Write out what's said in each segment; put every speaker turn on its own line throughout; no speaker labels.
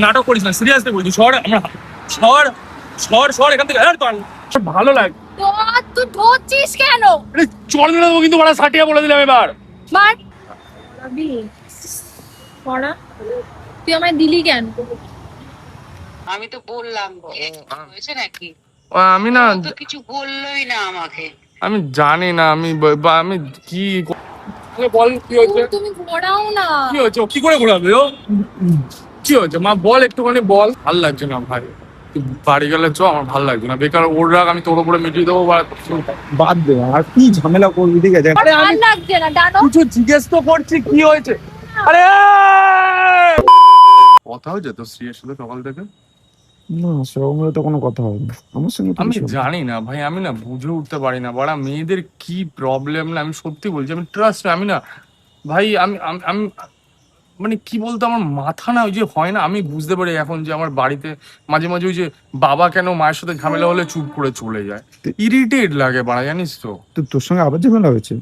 নাটক করিস না, সিরিয়াসলি বলছি। সর আমরা সর সর সর এখান থেকে। ভালো লাগে
তুই ধরছিস কেন?
চল না দেবো কিন্তু, ওরা সাটিয়া বলে দিলাম এবার।
মার পড়া, তুই আমায় দিলি কেন?
আমি তো বললাম হয়েছে নাকি?
আমি না,
তো কিছু বললোই না আমাকে।
আমি জানি না আমি আমি কি বল কি হয়েছে।
তুমি ঘোরাও না।
কি হয়েছে? কি করে ঘোরাবে ও? কি হয়েছে মা বল, একটুখানি বল। ভাল লাগছে না ভাই, বাড়ি গেলে চ, আমার ভাল লাগছে না। বেকার ওর রাগ আমি তোর উপরে মিটিয়ে দেবো।
বাদ দে, আর কি ঝামেলা করবি? ঠিক আছে,
আরে আমি
ভাল লাগছে না, ডানো।
কিছু জিজ্ঞেস তো করছি কি হয়েছে। আরে কথা হয়েছে তো শ্রীয়ের সাথে সকাল থেকে?
না সেরকম তো কোনো কথা হবে না আমার সঙ্গে।
আমি জানি না ভাই, আমি না বুঝে উঠতে পারি না বাড়া মেয়েদের কি প্রবলেম। না আমি সত্যি বলছি, আমি ট্রাস্ট আমি না ভাই, আমি আমি আমি- মানে কি বলতো, আমার মাথা না ওই যে হয় না, আমি বুঝতে পারি এখন যে আমার বাড়িতে মাঝে মাঝে ওই যে বাবা কেন মায়ের সাথে ঝামেলা হলে চুপ করে চলে যায়, ইরিটেট লাগে বাড়া, জানিস তো।
তো তোর সঙ্গে আবার ঝামেলা হয়েছে?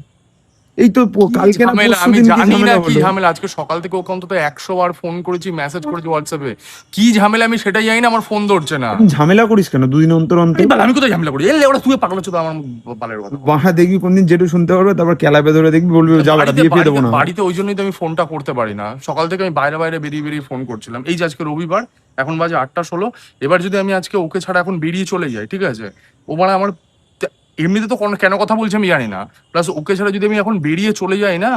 এই তো কালকে না
ঝামেলা আমি
পরশুদিন কি
জানি না
ঝামেলা
কি
হলো?
ঝামেলা। আজকে সকাল থেকে ওকে অন্তত 100 বার ফোন করেছি, মেসেজ করেছি হোয়াটসঅ্যাপে। কি ঝামেলা আমি সেটাই জানি না, আমার ফোন ধরছে না।
তুই ঝামেলা করিস কেন দুদিন অন্তর অন্তর?
আমি কোথায় ঝামেলা করি? এলে ওরা তুই পাগল হচ্ছে তো আমার বালের কথা।
বাহা দেখবি কোনদিন যেটু শুনতে পারবে, তারপর কেলাবে ধরে দেখবি, বলবি যা বাড়া দিয়ে ফিরে দেবো না।
বাড়িতে ওই জন্যই তো আমি ফোনটা করতে পারি না। সকাল থেকে আমি বাইরে বাইরে বেরিয়ে বেরিয়ে ফোন করছিলাম। এই যে আজকে রবিবার, এখন বাজে 8:16। এবার যদি আমি আজকে ওকে ছাড়া এখন বেরিয়ে চলে যাই, ঠিক আছে, ও মানে আমার এমনিতে তো কেন কথা বলছি আমি জানি না, প্লাস ওকে ছাড়া যদি আমি এখন বেরিয়ে চলে যাই না,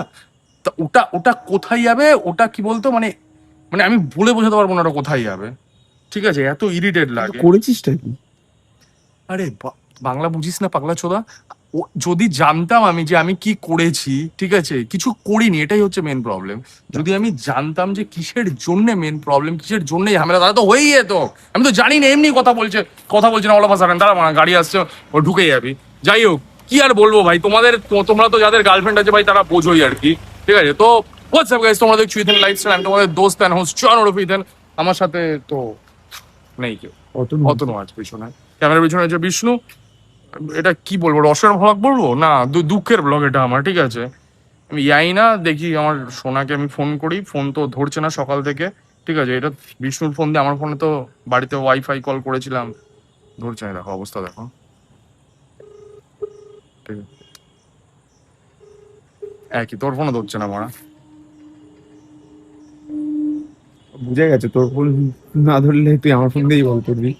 তা ওটা ওটা কোথায় যাবে, ওটা কি বলতো মানে, মানে আমি বলে বোঝাতে পারবো না ওটা কোথায় যাবে। ঠিক আছে, এত ইরিটেট লাগে।
করেছিসটা কি?
আরে বাংলা বুঝিস না পাগলা চোদা? যদি জানতাম আমি যে আমি কি করেছি, ঠিক আছে, কিছু করিনি, এটাই হচ্ছে মেন প্রবলেম। যদি আমি জানতাম যে কিসের জন্য মেন প্রবলেম, কিসের জন্য ঝামেলা, তাহলে তো হয়েই যেত। আমি তো জানি না, এমনি কথা বলছে না অল অফ আ সাডেন। দাঁড়া গাড়ি আসছে, ও ঢুকে যাবি। যাই হোক, কি আর বলবো ভাই, তোমরা তো যাদের গার্লফ্রেন্ড আছে ভাই তারা বোঝোই আর কি। ঠিক আছে, তো হোয়াটসঅ্যাপ গাইস, তোমরা দেখছো ইথেন লাইফস্টাইল, আমি তোমাদের দোস্ত এন্ড হোস্ট জন ওরফ ইথেন। আমার সাথে তো নেই কেউ, অতনু আছে পিছনে, ক্যামেরার পিছনে আছে বিষ্ণু। এটা কি বলবো, রসের ব্লগ বলবো না, দুঃখের ব্লগ এটা আমার। ঠিক আছে, আমি যাই না, দেখি আমার সোনাকে আমি ফোন করি, ফোন তো ধরছে না সকাল থেকে। ঠিক আছে, এটা বিষ্ণুর ফোন দিয়ে, আমার ফোনে তো বাড়িতে ওয়াইফাই কল করেছিলাম, ধরছে না। দেখো অবস্থা দেখো। ঠিক আছে, একই, তোর ফোনও ধরছে না মারা।
বুঝে গেছে, তোর ফোন না ধরলে তুই আমার ফোন দিয়েই বল করবি।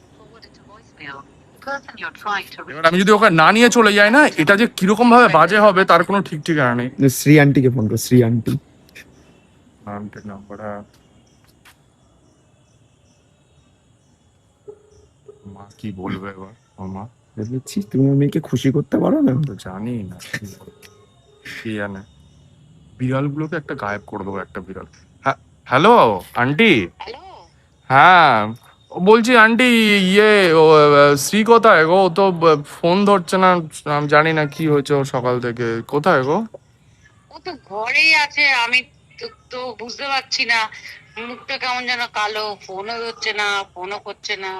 এবার আমি যদি ওকে না নিয়ে চলে যাই না, এটা যে কিরকম ভাবে বাজে হবে তার কোনো ঠিক ঠিকানা নেই।
শ্রী আন্টিকে ফোন কর, শ্রী আন্টি।
নাম্বার মা কি বলবে এবার? আমার মা
বুঝছিস, তুমি মেয়েকে খুশি করতে পারো না?
তো জানি না কি জানে। বিড়ালগুলোকে একটা গায়েব করে দেবো, একটা বিড়াল। Hello aunty.
হ্যালো,
হ্যাঁ, বলছি আন্টি, ইয়ে ও, শ্রী কোথায় গো? ও তো ফোন ধরছে না, আমি জানি না কি হয়েছে ওর সকাল থেকে। কোথায় গো?
ও তো ঘরেই আছে। আমি তো বুঝতে পারছি না, মুখটা কেমন যেন কালো, ফোনও ধরছে না, ফোনও করছে না,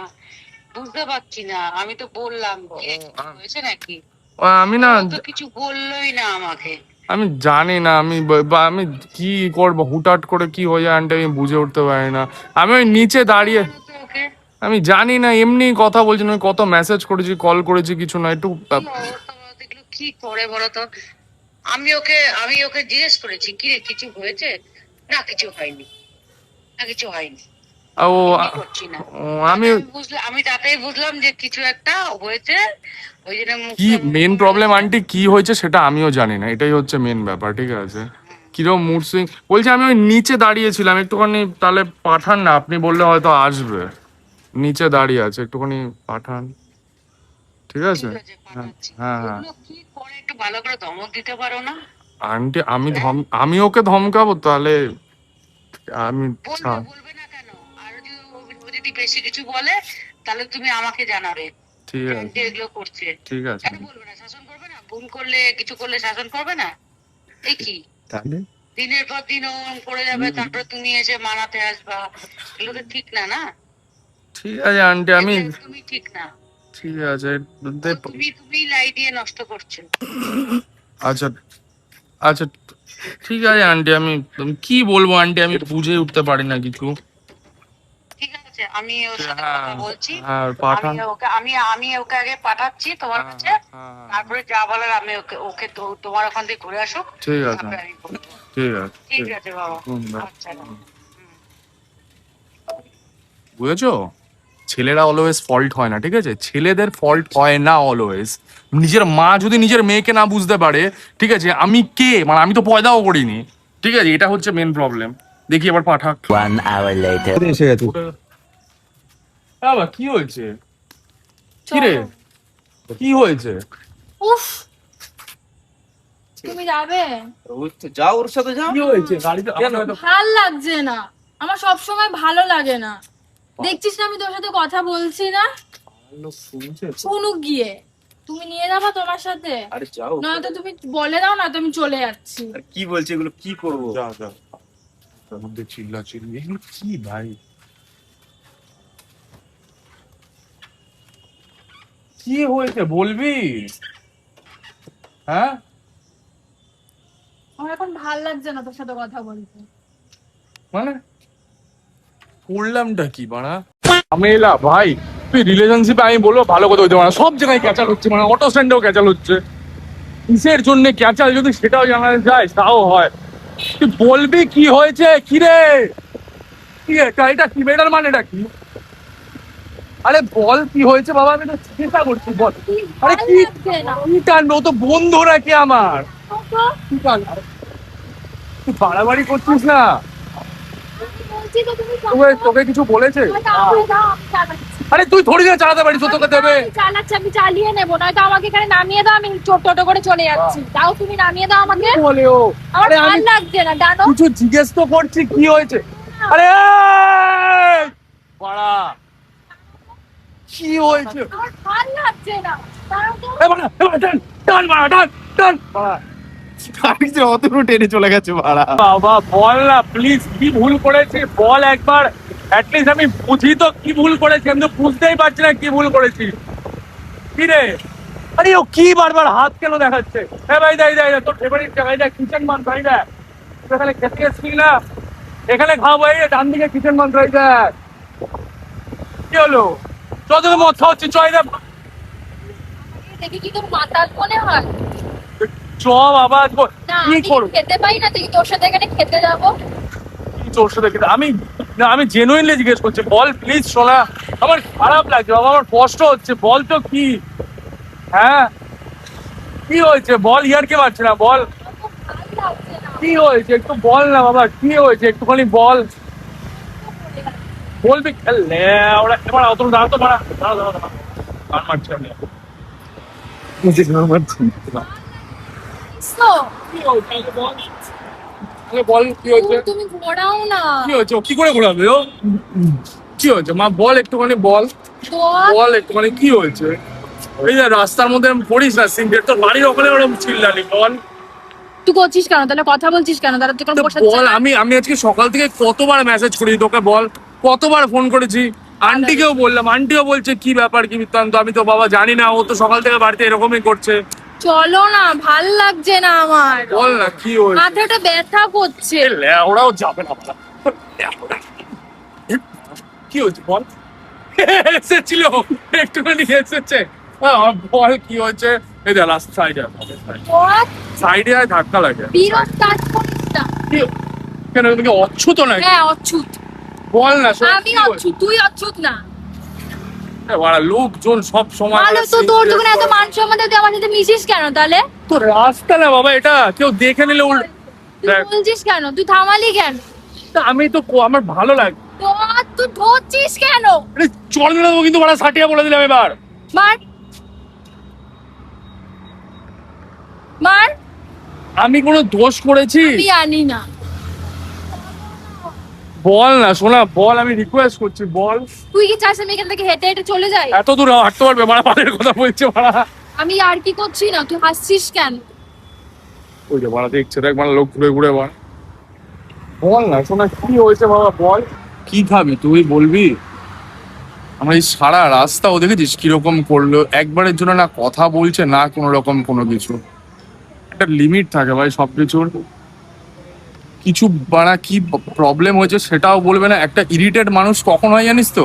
বুঝতে পারছি না। আমি তো বললাম হয়েছে নাকি?
আমি না,
ও তো কিছু বললোই না আমাকে।
আমি জানি না, আমি কি করবো, হুটহাট করে কি হয়ে যায় আন্টি, আমি বুঝে উঠতে পারি না। আমি ওই নিচে দাঁড়িয়ে,
বলো তো ওকে
আমি জানি না, এমনি কথা বলছি না, কত মেসেজ করেছি, কল করেছি, কিছু না, একটু
কি অবস্থা বলো তো, এগুলো কি করে বলো তো? আমি ওকে জিজ্ঞেস করেছি কি রে কিছু হয়েছে? না কিছু হয়নি, না কিছু হয়নি,
ও
এমনি করছি না।
আমি
আমি তাতেই বুঝলাম যে কিছু একটা হয়েছে, ওই জন্য
কি
মুখটা
মেন প্রবলেম আন্টি কি হয়েছে সেটা আমিও জানি না, এটাই হচ্ছে মেন ব্যাপার। ঠিক আছে, কিরম মুড সুইং বলছে। আমি ওই নিচে দাঁড়িয়েছিলাম, একটুখানি তাহলে পাঠান না, আপনি বললে হয়তো আসবে। নিচে দাঁড়িয়ে আছে, একটুখানি পাঠান। ঠিক আছে,
ঠিক আছে পাঠাচ্ছি।
হ্যাঁ হ্যাঁ।
এগুলো কি করে একটু ভালো করে ধমক দিতে পারো না?
আন্টি আমি ওকে ধমকাবো তাহলে? আমি
বলবে না কেন? আর যদি ও যদি বেশি কিছু বলে তাহলে তুমি আমাকে জানাবে।
ঠিক আছে,
আন্টি এগুলো করছে,
ঠিক আছে।
কেন বলবে না? শাসন করবে না? ভুল করলে কিছু করলে শাসন করবে না? এই কি
তাহলে
দিনের পর দিন ও করে যাবে, তারপরে তুমি এসে মানাতে আসবা? এগুলো তো ঠিক না, না?
ঠিক আছে আন্টি, আমি
তুমি ঠিক না।
ঠিক আছে।
তুমি লাই দিয়ে নষ্ট করছো।
আচ্ছা আচ্ছা, ঠিক আছে আন্টি, আমি কি বলবো আন্টি, আমি বুঝে উঠতে পারি না কিছু।
ঠিক আছে, আমি ওর সাথে
হ্যাঁ,
কথা বলছি।
হ্যাঁ, পাঠান।
আমি ওকে আগে পাঠাচ্ছি তোমার কাছে, তারপরে যা বলার আমি ওকে ওকে তোমার ওখান থেকে ঘুরে আসুক,
ঠিক আছে,
তারপরে আমি বলবো।
ঠিক আছে,
ঠিক আছে বাবা।
বাহ।
আচ্ছা।
বুঝেছো? ছেলেরা অলওয়েজ ফল্ট হয় না, ঠিক আছে? ছেলেদের ফল্ট হয় না অলওয়েজ। নিজের মা যদি নিজের মেয়েকে না বুঝতে পারে, ঠিক আছে, আমি কে, মানে আমি তো পয়দাও করিনি, ঠিক আছে? এটা হচ্ছে মেন প্রবলেম। দেখি এবার পাঠাক।
1 hour later.
এসে গেছে।
বাবা কি হয়েছে? কি রে, কি হয়েছে?
উফ, তুমি যাবে?
যাও ওর সাথে যাও।
কি হয়েছে গাড়িতে?
ভাল লাগছে না, আমার সব সময় ভালো লাগে না। দেখছিস না আমি তোর সাথে কথা বলছি না? শুনুক গিয়ে, তুমি নিয়ে যাবা তোমার সাথে?
আরে যাও।
নয়তো তুমি বলে দাও না, তো আমি চলে যাচ্ছি।
আর কি বলছে এগুলো, কি করবো?
যা যা, তার মধ্যে চিল্লা চিল্লি, এগুলো কি ভাই? কি হয়েছে বলবি? হ্যাঁ,
আমার এখন ভাল লাগছে না তোর সাথে কথা বলতে।
মানে করলামটা কি বাড়া? আমেলা ভাই, তুই রিলেশনশিপে আমি বলবো ভালো কথা হইতে পারে, সব জায়গায় ক্যাচাল হচ্ছে, মানে অটো স্ট্যান্ডেও ক্যাচাল হচ্ছে। কিসের জন্য ক্যাচাল, যদি সেটাও জানা যায় তাও হয়। তুই বলবি কি হয়েছে? কি রে, কি এটা কি, মেয়েটার মানেটা কি? আরে বল কি হয়েছে বাবা, আমি তো চেষ্টা করছি, বল। আরে
ভাল
কি,
লাগছে না।
কি টানবে? ও তো বন্ধু নাকি আমার?
তো
কি টানবে? তুই বাড়াবাড়ি করছিস না?
আমি বলছি তো তুমি
তোকে কিছু বলেছে?
দাও, দাও, আমি চালাচ্ছি।
আরে তুই থোড়ি না চালাতে পারিস, ও তোকে দেবে?
আমি চালাচ্ছি, আমি চালিয়ে নেবো, নয়তো আমাকে এখানে নামিয়ে দাও, আমি টোটো করে চলে যাচ্ছি। দাও, তুমি নামিয়ে দাও আমাকে।
বলে ও,
আমার
আরে
ভাল
আমি
লাগছে না, জানো?
কিছু জিজ্ঞেস তো করছি কি হয়েছে। আরে এই! বাড়া, কি হয়েছে?
আমার ভাল লাগছে না, দাঁড়াও তো।
এ বাড়া, টান টান বাড়া, টান টান বাড়া।
অতটুকু টেনে চলে গেছে ভাড়া।
বাবা বল না প্লিজ, কি ভুল করেছি বল একবার, অ্যাটলিস্ট আমি বুঝি তো কি ভুল করেছি। আমি তো বুঝতেই পারছি না কি ভুল করেছি। কি রে, আরে ও কি বারবার হাত কেন দেখাচ্ছে? হ্যাঁ ভাই, দাই দাই, তোর ফেভারিট জায়গায় দেখ, কিচেন মান ভাই দেখ, এখানে খেতে এসছিস না, এখানে খাওয়া ভাই, ডান দিকে কিচেন মান ভাই দেখ। কি হলো? চল তোকে মদ খাওয়াচ্ছি, চয় দেখ।
দেখি কি তোর মাতাল মনে হয়?
চ বাবা,
না,
কি
আমি
করবো?
খেতে পাই না, তুই তোর সাথে এখানে খেতে যাবো?
কি তোর সাথে খেতে? আমি না, আমি জেনুইনলি জিজ্ঞেস করছি, বল প্লিজ সোনা, আমার খারাপ লাগছে বাবা, আমার কষ্ট হচ্ছে, বল তো কি। হ্যাঁ, কি হয়েছে বল, ইয়ার কে পারছি না, বল
ভাল লাগছে না।
কি হয়েছে, একটু বল না বাবা, কি হয়েছে একটুখানি বল। বলবি খেললে ওরা, এবার অত দাঁড়া তো মারা, দাঁড়া দাঁড়া দাঁড়া, গান মারছি আমি।
তো,
কি হয়েছে আগে বল, আগে বল কি হয়েছে?
তুমি ঘোরাও না।
কি হয়েছে, ও কি করে ঘোরাবে ও? কি হয়েছে মা, বল একটুখানি বল,
বল।
বল একটুখানি কি হয়েছে? এই যে রাস্তার মধ্যে আমি পড়িস না সিঙ্গেট, তোর বাড়ির ওখানে ওরকম চিল্লালি, বল।
তুই করছিস কেন তাহলে, কথা বলছিস কেন তাহলে, তুই কোনো
তো
বসে
বল, আমি আজকে সকাল থেকে কতবার মেসেজ করেছি তোকে, বল কতবার ফোন করেছি, আন্টিকেও বললাম, আন্টিও বলছে কি ব্যাপার কি বৃত্তান্ত, আমি তো বাবা জানি না, ও তো সকাল থেকে বাড়িতে এরকমই করছে।
চলো না, ভাল লাগছে না আমার,
বল না কি হয়েছে?
মাথাটা ব্যথা করছে।
ওরাও যাবে না বাবা। কি হয়েছে বল? এসেছিল একটুখানি এসেছে, বল কি হয়েছে? এই দেখ লাস্ট সাইডে,
What?
সাইডে আর ধাক্কা লাগে।
বিরক্ত কাজ করিস না।
কি- কেন তুমি কি অচ্ছুত নাকি?
হ্যাঁ, অচ্ছুত।
বল না শোন,
আমি
কি হয়েছে?
অচ্ছুত, তুই অচ্ছুত না।
বাড়া, লোকজন সব সময়
ভালো তো, তোর দোকানে এত মান সম্মান, তুই আমার সাথে মিশিস কেন তাহলে?
তো রাস্তা না বাবা, এটা কেউ দেখে নিলে
তুই
দেখ।
বলছিস কেন, তুই থামালি কেন?
আমি তো আমার ভালো লাগে।
তুই ধরছিস কেন?
আরে চল না দেবো কিন্তু, বাড়া সাটিয়া বলে দিলাম এবার।
মার, মার।
আমি কোনো দোষ করেছি?
আমি জানি না।
বল না শোনা, বল, আমি রিকোয়েস্ট করছি, বল।
তুই কি চাস আমি এখান থেকে হেঁটে হেঁটে চলে যাই?
এত দূর হাঁটতে পারবে? বাড়া পালের কথা বলছে বাড়া।
আমি আর কি করছি না, তুই হাসছিস কেন?
ওই যে বাড়া দেখছে, দেখ বাড়া লোক ঘুরে ঘুরে বাড়া। বল না শোনা, কি হয়েছে বাবা, বল। কি খাবি তুই বলবি? আমার এই সারা রাস্তা ও দেখেছিস কিরকম করলো, একবারের জন্য না কথা বলছে না কোনো রকম কোনো কিছু। একটা লিমিট থাকে ভাই সবকিছুর। কিছু বাড়া কি প্রবলেম হয়েছে সেটাও বলবে না। একটা ইরিটেট মানুষ কখন হয় জানিস তো,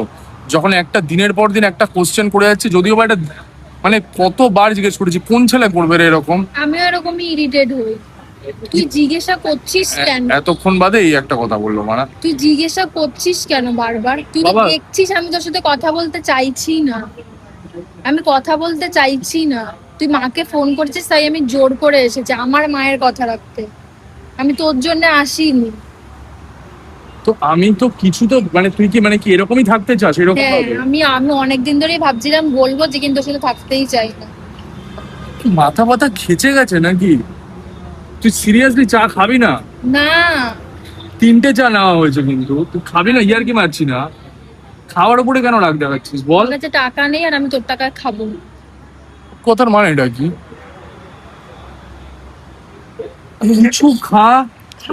যখন একটা দিনের পর দিন একটা কোশ্চেন করে যাচ্ছে, যদিও বা এটা মানে কতবার জিজ্ঞেস করেছি কোন ছেলে করবে রে এরকম।
আমিও এরকমই ইরিটেট হই। তুই জিজ্ঞাসা করছিস কেন?
এতক্ষণ বাদে এই একটা কথা বললো মারা।
তুই জিজ্ঞাসা করছিস কেন বারবার? তুই তো
বাবা।
দেখছিস আমি তোর সাথে কথা বলতে চাইছি না, আমি কথা বলতে চাইছি না। তুই মাকে ফোন করছিস তাই আমি জোর করে এসেছি আমার মায়ের কথা রাখতে, আমি তোর জন্য আসিনি।
তো আমি তো কিছু তো মানে তুই কি মানে কি এরকমই থাকতে চাস এরকম
হ্যাঁ,
ভাবে?
আমি অনেকদিন ধরেই ভাবছিলাম বলবো যে কিন্তু তোর সাথে থাকতেই চাই না।
কি মাথা ব্যথা খেচে গেছে নাকি? তুই সিরিয়াসলি চা খাবি না?
না
3টে চা নেওয়া হয়েছে কিন্তু তুই খাবি না, ইয়ার কি মারছি না। খাওয়ার উপরে কেন রাগ দেখাচ্ছিস বল?
আমার কাছে টাকা নেই আর আমি তোর টাকায় খাবো না।
কথার মানে এটা কি? কিছু খা।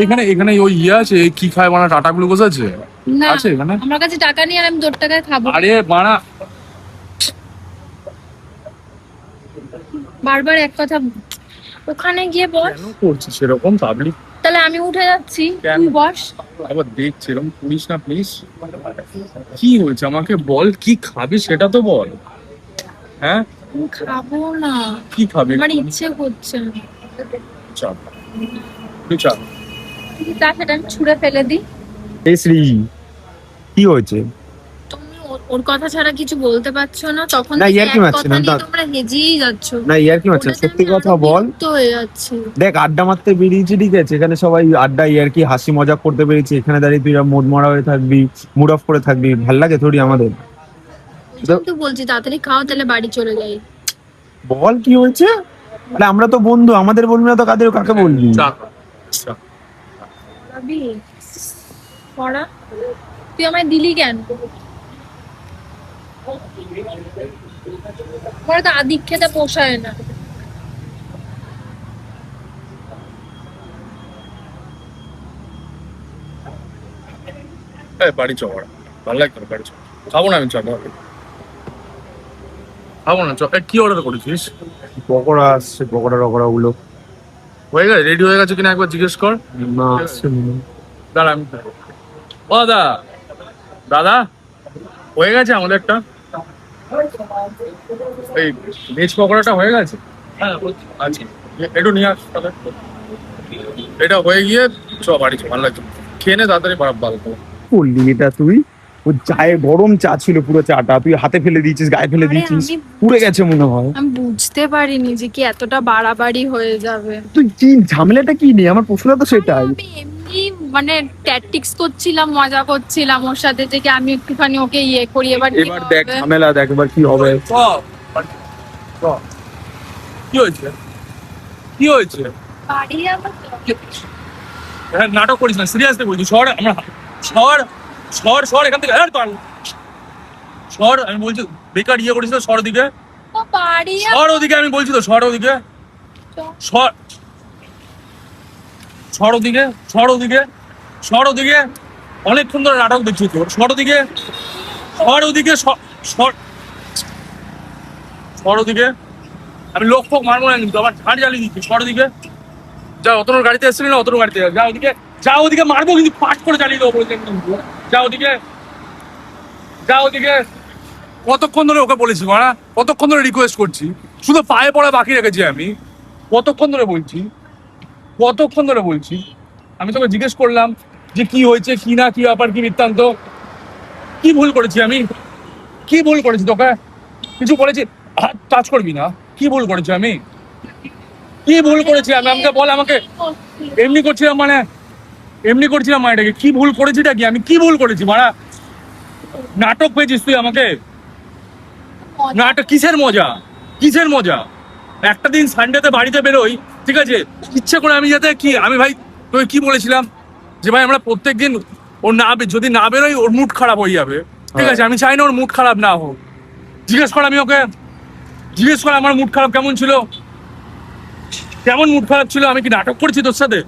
এখানে এখানে ওই ইয়ে আছে কি খায় মানে টাটা গ্লুকোজ আছে?
না
আছে এখানে?
আমার কাছে টাকা নেই আর আমি তোর টাকায় খাবো না।
আরে বাড়া
বারবার এক কথা, ওখানে গিয়ে বস।
কেন করছিস এরকম পাবলিক?
তাহলে আমি উঠে যাচ্ছি,
কেন?
তুই বস।
আবার দেখছি এরকম করিস না প্লিজ। কি হয়েছে আমাকে বল, কি খাবি সেটা তো বল। হ্যাঁ
আমি খাবো না,
কি খাবি?
আমার ইচ্ছে করছে না।
চা তুই চা।
তা সেটা আমি ছুঁড়ে ফেলে দিই।
এই শ্রী, কি হয়েছে?
তুমি ওর কথা ছাড়া কিছু বলতে পারছো না, তখন
না,
থেকে
ইয়ার কি
এক
মারছি
কথা
না,
নিয়ে
দাঁড়।
তোমরা হেজিয়েই যাচ্ছ।
না ইয়ার কি মারছে,
ওটাতে
সত্যি
আমি
কথা
আরো
বল।
বিরক্ত হয়ে যাচ্ছি।
দেখ আড্ডা মারতে বেরিয়েছি ঠিক আছে, এখানে সবাই আড্ডা ইয়ার কি হাসি মজাক করতে বেরিয়েছি, এখানে দাঁড়িয়ে তুই মুড মরা হয়ে থাকবি, মুড অফ করে থাকবি, ভাল লাগে থোড়ি আমাদের?
কিন্তু বলছি তাড়াতাড়ি খাও তাহলে বাড়ি চলে যাই।
বল কি হয়েছে? আরে আমরা তো বন্ধু, আমাদের বলবি না তো কাদের কাকে বলবি?
চা খা, চা।
ভাবি পড়া, তুই আমায় দিলি কেন? আমার তো আদিক খেতে পোষায় না।
এই বাড়ি চ বাড়া, ভালো লাগতো না, বাড়ি চ। খাবো না আমি চা, খাবো না চ। কি অর্ডার করেছিস?
পকোড়া আসছে, পকোড়া টকোড়া গুলো।
হয়ে গেছে, রেডি হয়ে গেছে কিনা একবার জিজ্ঞেস কর।
না আসছে মনে হয়।
দাঁড়া আমি ও দাদা, দাদা হয়ে গেছে আমাদের একটা এই ভেজ পকোড়াটা হয়ে গেছে। আচ্ছা একটু নিয়ে আস তাহলে। এটা হয়ে গিয়ে চ বাড়ি চ, ভালো লাগছে। খেয়ে নে তাড়াতাড়ি, ভালো তো।
করলি এটা তুই? ও চায়ে গরম চা ছিল পুরো চাটা, তুই হাতে ফেলে দিয়েছিস, গায়ে ফেলে
আরে
দিয়েছিস,
আমি
পুড়ে গেছে মনে হয়।
আমি বুঝতে পারিনি যে কি এতটা বাড়াবাড়ি হয়ে যাবে।
তুই কি ঝামেলাটা কি নেই? আমার প্রশ্নটা তো সেটাই।
আমি এমনি মানে ট্যাকটিক্স করছিলাম, মজা করছিলাম ওর সাথে, যে কি আমি একটুখানি ওকে ইয়ে করি। এবার কি
এবার দেখ
হবে?
ঝামেলা, দেখ এবার কি হবে।
চ, চ। কি হয়েছে? কি হয়েছে?
বাড়ি যাবো তো।
হ্যাঁ নাটক করিস না, সিরিয়াসলি বলছি। সর আমরা সর সর সর এখান থেকে। হ্যাঁ সর, আমি বলছি বেকার ইয়ে করিস না, সর ওদিকে,
তো বাড়ি যাবো।
সর ওদিকে, আমি বলছি তো সর ওদিকে, সর সর ওদিকে, সর ওদিকে, সর ওদিকে। অনেকক্ষণ ধরে নাটক দেখছি তোর, সর ওদিকে, সর ওদিকে, সর সর ওদিকে। আমি লোক ফোক মারবো না কিন্তু, আমার ঝাড় জ্বালিয়ে দিচ্ছি। সর ওদিকে যা, অতনুর গাড়িতে এসেছিলি না, অতনুর গাড়িতে যা, ওদিকে যা, ওদিকে মারবো কিন্তু পাট করে জ্বালিয়ে দেবো বলছি কিন্তু। যা ওদিকে, যা ওদিকে। কতক্ষণ ধরে ওকে বলেছি মারা, কতক্ষণ ধরে রিকোয়েস্ট করছি, শুধু পায়ে পড়া বাকি রেখেছি আমি। কতক্ষণ ধরে বলছি, কতক্ষণ ধরে বলছি। আমি তোকে জিজ্ঞেস করলাম যে কি হয়েছে, কি না, কি ব্যাপার, কি বৃত্তান্ত। কি ভুল করেছি আমি? কি ভুল করেছি তোকে? কিছু বলেছি? হাত টাচ করবি না। কি ভুল করেছি আমি? কি ভুল করেছি আমি? আমাকে বল, আমাকে। এমনি করছিলাম মানে, এমনি করছিলাম মায়েটাকে। কি ভুল করেছিটা কি? আমি কি ভুল করেছি মারা? নাটক পেয়েছিস তুই আমাকে? নাটক কিসের মজা? কিসের মজা? একটা দিন সানডেতে বাড়িতে বেরোই, ঠিক আছে, ইচ্ছে করে আমি যাতে কি, আমি ভাই তোকে কি বলেছিলাম যে ভাই আমরা প্রত্যেকদিন ওর না যদি না বেরোই ওর মুড খারাপ হয়ে যাবে, ঠিক আছে, আমি চাই না ওর মুড খারাপ না হোক। জিজ্ঞেস কর, আমি ওকে জিজ্ঞেস কর আমার মুড খারাপ কেমন ছিল, কেমন মুড খারাপ ছিল। আমি কি নাটক করছি তোর সাথে?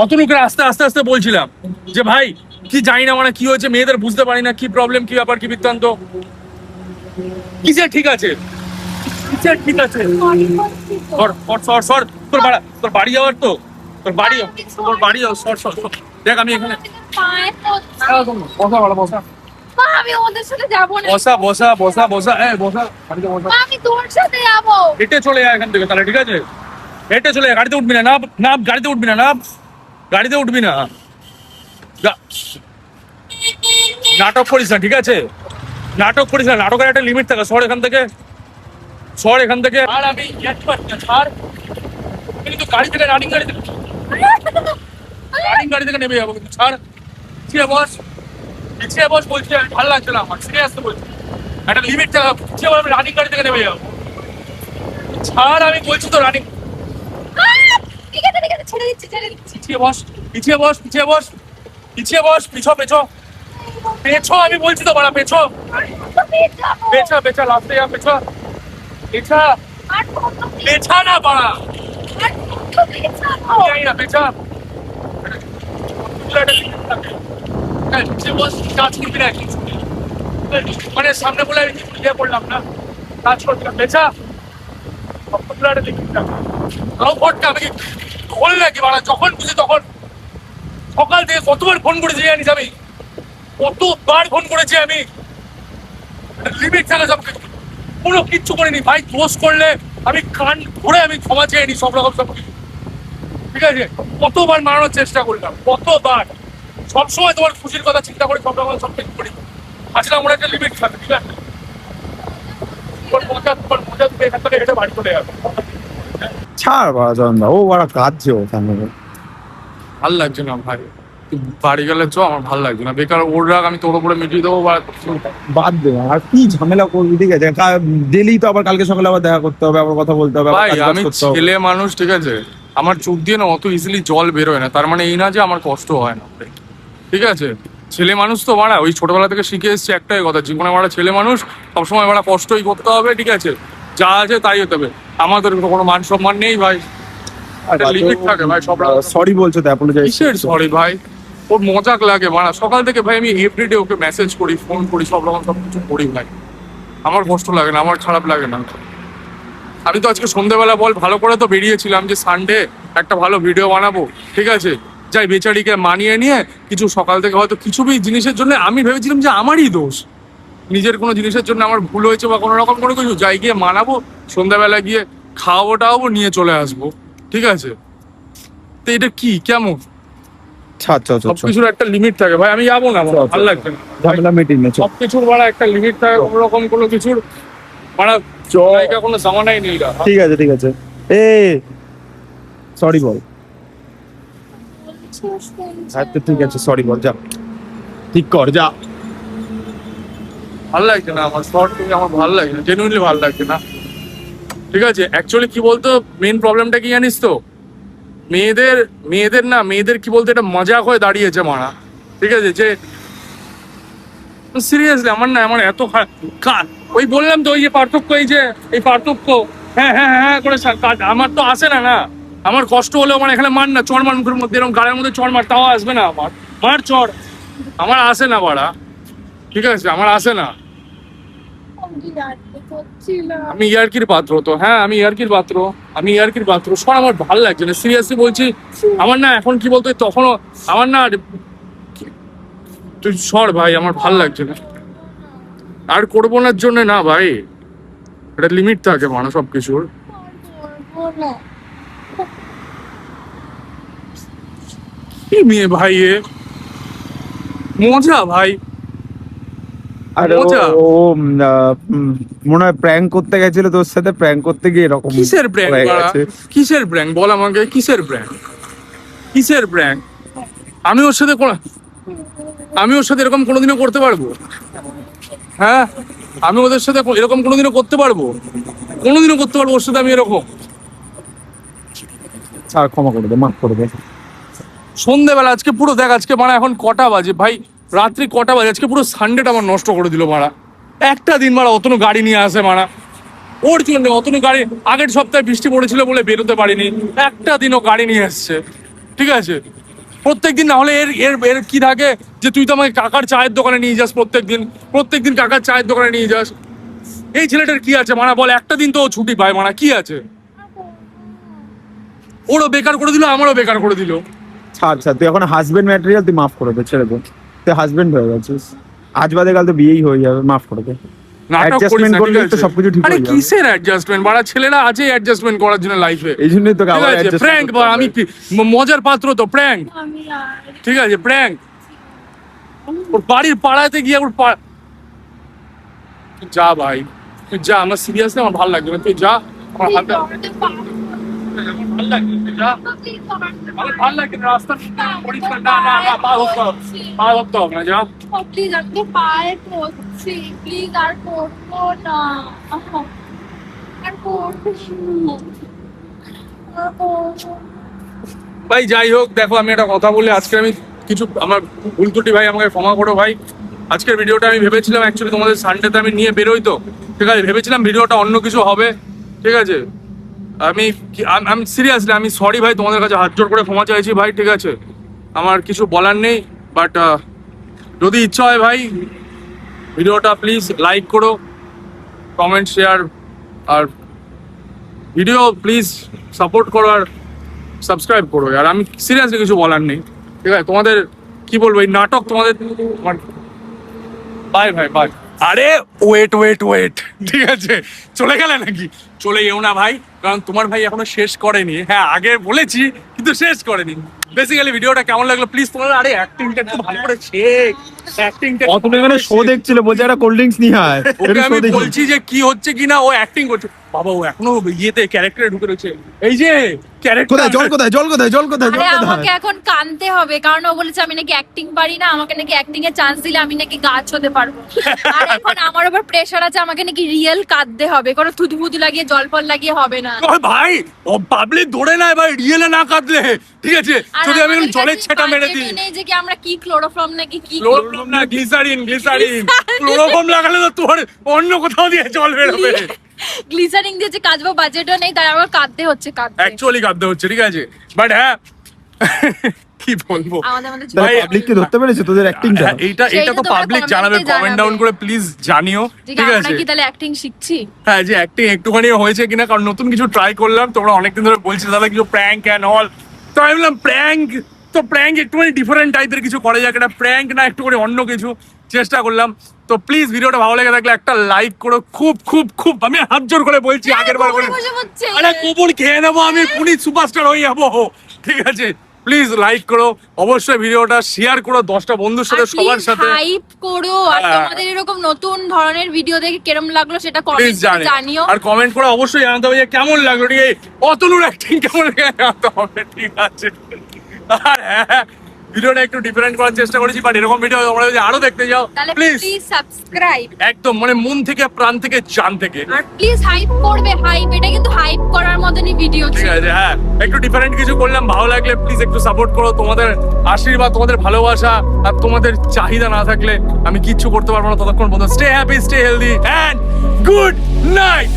অতনুকে আস্তে আস্তে আস্তে বলছিলাম যে ভাই কি জানি না মানে কি হয়েছে, মেয়েদের বুঝতে পারি না কি প্রবলেম, কি ব্যাপার, কি বৃত্তান্ত। কিসের ঠিক আছে, কিসের ঠিক আছে? সর সর সর সর, তোর বাড়ি যাওয়ার তো, তোর বাড়ি সর সর সর। দেখ আমি এখানে
পায়ে পড়ছি।
বসা বাড়া বসা
মা, আমি ওদের সাথে যাবো না।
বসা বসা বসা বসা বসা গাড়িতে বসা।
মা, আমি তোর সাথে যাবো।
হেঁটে চলে যায় এখান থেকে তাহলে, ঠিক আছে? হেঁটে চলে যায়, গাড়িতে উঠবি না, না না গাড়িতে উঠবি না, না গাড়িতে উঠবি না, নাটক করিস না, ঠিক আছে? নাটক করিস না, নাটকের একটা লিমিট থাকে। সর এখান থেকে, সর এখান থেকে। আর আমি ছাড়, কিন্তু গাড়ি থেকে রানিং গাড়ি থেকে নেমে যাবো, কিন্তু ছাড়। পিছিয়ে বস বলছি, আমি ভালো লাগছে না আমার, সিরিয়াস বলছি, একটা লিমিট থাকে। পিছিয়ে বস, আমি রানিং গাড়ি থেকে নেমে যাবো, ছাড় আমি বলছি তো। রানিং
ঠিক আছে, ছেড়ে দিচ্ছি।
পিছিয়ে বস, পিছিয়ে বস, পিছিয়ে বস, পিছিয়ে বস, পেছো পেছো পেছো, আমি বলছি তো বাড়া, পেছো পেছা পেছা, লাস্টে যা, পেছো পেছা পেছা না বাড়া, আমি জানি না, পেছা। পিছিয়ে বস, কাজ করবি না, মানে সামনে বলে আমি ইয়ে করলাম না, কাজ করবি না, পেছা। ভোটটা আমি খোল নাকি বাড়া, যখন বুঝি তখন। সকাল থেকে কতবার ফোন করেছি জানিস আমি, কতবার ফোন করেছি আমি, লিমিট থাকে সব কিছু, কোনো কিচ্ছু করিনি ভাই। দোষ করলে আমি কান ধরে আমি ক্ষমা চেয়ে নি, সব রকম সব কিছু, ঠিক আছে? কতবার মারানোর চেষ্টা করলাম, কতবার, সবসময় তোমার খুশির কথা চিন্তা করে সব রকম সব কিছু করি। আসলে আমার একটা লিমিট থাকে, ঠিক আছে? তোমার মজা তুমি এখান থেকে হেঁটে বাড়ি চলে যাবে।
ছাড় বাড়া জয়ন্দা, ও বাড়া কাঁদছে ওখানে।
ভাল লাগছে না ভাই, তুই বাড়ি গেলে চ, আমার ভাল লাগছে না। বেকার ওর রাগ আমি তোর উপরে মিটিয়ে দেবো।
বাদ দে, আর কি ঝামেলা করবি, ঠিক আছে? ডেলি তো আবার কালকে সকালে আবার দেখা করতে হবে, আবার কথা বলতে হবে, আবার
ভাই
কাজ
আমি
করতে হবে।
ছেলে মানুষ, ঠিক আছে? আমার চোখ দিয়ে না অত ইজিলি জল বেরোয় না, তার মানে এই না যে আমার কষ্ট হয় না, ঠিক আছে? ছেলে মানুষ তো মারা, ওই ছোটবেলা থেকে শিখে এসেছি একটাই কথা, জীবনে মারা ছেলে মানুষ সবসময় মারা কষ্টই করতে হবে, ঠিক আছে? যা আছে তাই হতে হবে। আমাদের কোনো মান সম্মান নেই ভাই, একটা লিমিট থাকে ভাই। সব
সরি বলছো তো, অ্যাপোলোজাইজ।
কিসের সরি ভাই? ওর মজাক লাগে মারা, সকাল থেকে ভাই আমি এভরিডে ওকে মেসেজ করি, ফোন করি, সব রকম সব কিছু করি ভাই। আমার কষ্ট লাগে না, আমার খারাপ লাগে না। আমি তো আজকে সন্ধ্যেবেলা বল ভালো করে তো বেরিয়েছিলাম যে সানডে একটা ভালো ভিডিও বানাবো, ঠিক আছে? যাই বেচারিকে মানিয়ে নিয়ে কিছু সকাল থেকে হয়তো কিছু জিনিসের জন্য আমি ভেবেছিলাম যে আমারই দোষ, নিজের কোনো জিনিসের জন্য আমার ভুল হয়েছে বা কোনো রকম কোনো কিছু, যাই গিয়ে মানাবো, সন্ধ্যাবেলা গিয়ে খাওয়াবো টাওয়াবো, নিয়ে চলে আসবো, ঠিক আছে? তো এটা কি কেমন? সবকিছুর একটা লিমিট থাকে ভাই, আমি যাবো না, আমার ভালো লাগছে না।
ঝামেলা মিটিং না, চল।
সবকিছুর বাড়া একটা লিমিট থাকে, কোনো রকম কোনো কিছুর বাড়া জায়গা কোনো জামানাই নেই।
ঠিক আছে, ঠিক আছে, সরি বল। আচ্ছা ঠিক আছে, সরি বল, যা ঠিক কর, যা।
ভালো লাগছে না আমার, শর্ট থেকে আমার ভালো লাগছে না, জেনুইনলি ভালো লাগছে না, ঠিক আছে? অ্যাকচুয়ালি কি বলতো, মেন প্রবলেমটা কি জানিস তো, মেয়েদের কি বলতো, এটা মজাক হয়ে দাঁড়িয়েছে মারা, ঠিক আছে? যে সিরিয়াসলি আমার এত ওই বললাম তো, ওই যে পার্থক্য, এই পার্থক্য, হ্যাঁ হ্যাঁ হ্যাঁ করে আমার তো আসে না। না আমার কষ্ট হলেও মানে এখানে মার না, চড় মার মুখের মধ্যে, এরকম গাড়ির মধ্যে চড় মার, তাও আসবে না আমার, মার চড়, আমার আসে না বাড়া, ঠিক আছে? আমার আসে না। আমি ইয়ার্কির পাত্র তো, হ্যাঁ আমি ইয়ার্কির পাত্র, সব আমার ভালো লাগছে না, সিরিয়াসলি বলছি। আমার না এখন কি বলতো, তখনও আমার না, তুই সর ভাই, আমার ভাল লাগছে না, আর করবো না জন্য না ভাই, একটা লিমিট থাকে মানুষ সব কিছুর। কি মেয়ে ভাই, মজা ভাই,
আর
মজা।
ও মনে হয় প্র্যাঙ্ক করতে গেছিল তোর সাথে, প্র্যাঙ্ক করতে গিয়ে এরকম
কিসের প্র্যাঙ্ক
হয়ে গেছে।
কিসের প্র্যাঙ্ক বল আমাকে, কিসের প্র্যাঙ্ক? আমি ওর সাথে এরকম কোনোদিনও করতে পারবো? হ্যাঁ, আমি ওদের সাথে এরকম কোনোদিনও করতে পারবো? ওর সাথে আমি এরকম?
আর ক্ষমা করে দে, মাফ করে দে।
সন্ধ্যেবেলা আজকে পুরো দেখ, আজকে মানে এখন কটা বাজে ভাই, রাত্রি কটা বাজে, আজকে পুরো সানডেটা আমার নষ্ট করে দিল মারা। একটা দিন মারা অতনো গাড়ি নিয়ে আসে মারা, ওর জন্য অতনো গাড়ি। আগের সপ্তাহে বৃষ্টি পড়েছিল বলে বেরোতে পারিনি, একটা দিনও গাড়ি নিয়ে এসছে, ঠিক আছে? প্রত্যেকদিন না হলে এর কি থাকে যে তুই তো আমাকে কাকার চায়ের দোকানে নিয়ে যাস, প্রত্যেকদিন কাকার চায়ের দোকানে নিয়ে যাস। এই ছেলেটার কি আছে মানা বল, একটা দিন তো ও ছুটি পায় মানা, কি আছে? ওরও বেকার করে দিল, আমারও বেকার করে দিল।
ছাড় ছাড়, তুই এখন হাজবেন্ড ম্যাটেরিয়াল, তুই মাফ করে দে, ছেড়ে দে, তুই হাজবেন্ড হয়ে গেছিস, আজ বাদে কাল তো বিয়েই হয়ে যাবে, মাফ করে দে।
নাটক করিস
Adjustment
না,
করলে
ঠিক
তো
আছে?
সবকিছু ঠিক
আরে
হয়ে যাবে।
কিসের অ্যাডজাস্টমেন্ট, বাড়া ছেলেরা আছে অ্যাডজাস্টমেন্ট করার জন্য লাইফে।
এই জন্যই তোকে
ঠিক
আবার
আছে,
adjustment
প্র্যাঙ্ক
করতে
বা
হবে।
আমি কি মজার পাত্র তো, প্র্যাঙ্ক,
আমি আর
ঠিক আছে, প্র্যাঙ্ক। ওর বাড়ির পাড়াতে গিয়ে ওর তুই যা ভাই, তুই যা, আমার সিরিয়াসলি আমার ভালো লাগবে না, তুই যা, আমার
তুই
হালকা
করতে পারবি
আমার ভালো লাগবে, তুই যা,
না, তুই করতে
আমার ভালো লাগবে না, রাস্তা পরিষ্কার না, না না, পা হোক পা হোক হবে না, যা।
প্লিজ, আমি পায়ে পড়ছি, প্লিজ আর করবো না, আর করবো না। আর করবো না।
ভাই যাই হোক, দেখো আমি একটা কথা বলি, আজকে আমি কিছু আমার ভুল ত্রুটি ভাই আমাকে ক্ষমা করো ভাই। আজকের ভিডিওটা আমি ভেবেছিলাম অ্যাকচুয়ালি তোমাদের সানডেতে আমি নিয়ে বেরোই তো, ঠিক আছে, ভেবেছিলাম ভিডিওটা অন্য কিছু হবে, ঠিক আছে। আমি সিরিয়াসলি আমি সরি ভাই, তোমাদের কাছে হাত জোড় করে ক্ষমা চাইছি ভাই, ঠিক আছে, আমার কিছু বলার নেই। বাট যদি ইচ্ছা হয় ভাই, ভিডিওটা প্লিজ লাইক করো, কমেন্ট শেয়ার, আর ভিডিও প্লিজ সাপোর্ট করো, আর সাবস্ক্রাইব করো। আর আমি সিরিয়াসলি কিছু বলার নেই, ঠিক আছে, তোমাদের কি বলবো, এই নাটক তোমাদের, বাই ভাই বাই। আরে ওয়েট ওয়েট ওয়েট, ঠিক আছে, চলে গেলে নাকি? চলে যেও না ভাই, কারণ তোমার ভাই এখনো শেষ করেনি। হ্যাঁ আগে বলেছি কিন্তু শেষ করেনি। বেসিক্যালি ভিডিওটা কেমন লাগলো প্লিজ তোমরা, আরে অ্যাক্টিংটা একটু ভালো করে শেখ, অ্যাক্টিংটা
অত এখানে শো দেখছিল, বলছে একটা কোল্ড ড্রিঙ্কস নিয়ে আয়,
ওকে
একটু
আমি
show দেখি।
বলছি যে কি হচ্ছে কিনা, ও অ্যাক্টিং করছে। বাবা ও এখনো ইয়েতে ক্যারেক্টারে ঢুকে রয়েছে, এই যে ক্যারেক্টার।
কোথায় জল, কোথায় জল, কোথায় জল, কোথায় জল,
আরে
কোথায়?
আমাকে এখন কানতে হবে, কারণ ও বলেছে আমি নাকি অ্যাক্টিং পারি না, আমাকে নাকি অ্যাক্টিং এর চান্স দিলে আমি নাকি গাছ হতে পারবো। আর এখন আমার উপর প্রেশার আছে, আমাকে নাকি রিয়েল কাঁদতে হবে, কোনো থুতু লাগিয়ে জল ফল লাগিয়ে হবে না।
ওই ভাই ও পাবলিক ধরে নেয় ভাই, রিয়েলে না কাঁদলে, ঠিক আছে,
আর
যদি আমি
আমাদের
জলের
কাছে
ছেটা মেরে দিই।
budget-ও নেই যে কি আমরা কি ক্লোরোফর্ম নাকি কি
ক্লোরোফর্ম না, গ্লিসারিন, ক্লোরোফর্ম লাগালে তো তোর অন্য কোথাও দিয়ে জল বেরোবে।
গ্লিসারিং দিয়ে যে কাঁদবো, বাজেটও নেই, তাই আমার কাঁদতে হচ্ছে, কাঁদতে
অ্যাকচুয়ালি কাঁদতে হচ্ছে, ঠিক আছে, বাট হ্যাঁ কি বলবো
আমাদের
তাহলে
ভাই,
পাবলিক কি ধরতে পেরেছে তোদের অ্যাক্টিংটা?
হ্যাঁ, এইটা
সেইটা
তো
তোমরা
পাবলিক
comment-এ
জানাবে, কমেন্ট
জানাবে।
ডাউন করে প্লিজ জানিও,
যে
ঠিক
আমরা
আছে।
কি তাহলে অ্যাক্টিং শিখছি?
হ্যাঁ, যে অ্যাক্টিং একটুখানি হয়েছে কিনা, কারণ নতুন কিছু ট্রাই করলাম, তোমরা অনেকদিন ধরে বলছিলে দাদা কিছু প্র্যাঙ্ক অ্যান্ড অল, তো আমি বললাম প্র্যাঙ্ক, তো প্র্যাঙ্ক একটুখানি ডিফারেন্ট টাইপের কিছু করা যাক, এটা প্র্যাঙ্ক না, একটুখানি অন্য কিছু চেষ্টা করলাম। তো প্লিজ ভিডিওটা ভালো লেগে থাকলে একটা লাইক করো, খুব খুব খুব আমি হাত জোর করে বলছি, আগের বার করে,
বসে বসে
আরে কবুল খেয়ে নেবো আমি, পুলিশ সুপারস্টার হয়ে যাবো, ঠিক আছে, প্লিজ লাইক করো, অবশ্যই ভিডিওটা শেয়ার করো 10টা বন্ধুর সাথে, সবার সাথে
হাইপ করো, আর
হ্যাঁ।
তোমাদের এরকম নতুন ধরনের ভিডিও দেখে কেরম লাগলো সেটা
প্লিজ
কমেন্টে জানিও।
আর কমেন্ট করে অবশ্যই জানাতে হবে যে কেমন লাগলো, ঠিক আছে, অতনুর অ্যাক্টিং কেমন লাগে জানাতে হবে, ঠিক আছে। আর হ্যাঁ, ভিডিওটা একটু ডিফারেন্ট করার চেষ্টা করেছি, বাট এরকম ভিডিও তোমরা যদি আরো দেখতে যাও
তাহলে
প্লিজ
প্লিজ সাবস্ক্রাইব,
একদম মানে মন থেকে, প্রাণ থেকে, জান থেকে,
আর প্লিজ হাইপ করবে, হাইপ, এটা কিন্তু হাইপ করার মতনই ভিডিও
ঠিক
ছিল।
আছে। হ্যাঁ, একটু ডিফারেন্ট কিছু করলাম, ভালো লাগলে প্লিজ একটু সাপোর্ট করো, তোমাদের আশীর্বাদ, তোমাদের ভালোবাসা আর তোমাদের চাহিদা না থাকলে আমি কিচ্ছু করতে পারবো না। ততক্ষণ পর্যন্ত stay happy, stay healthy and good night.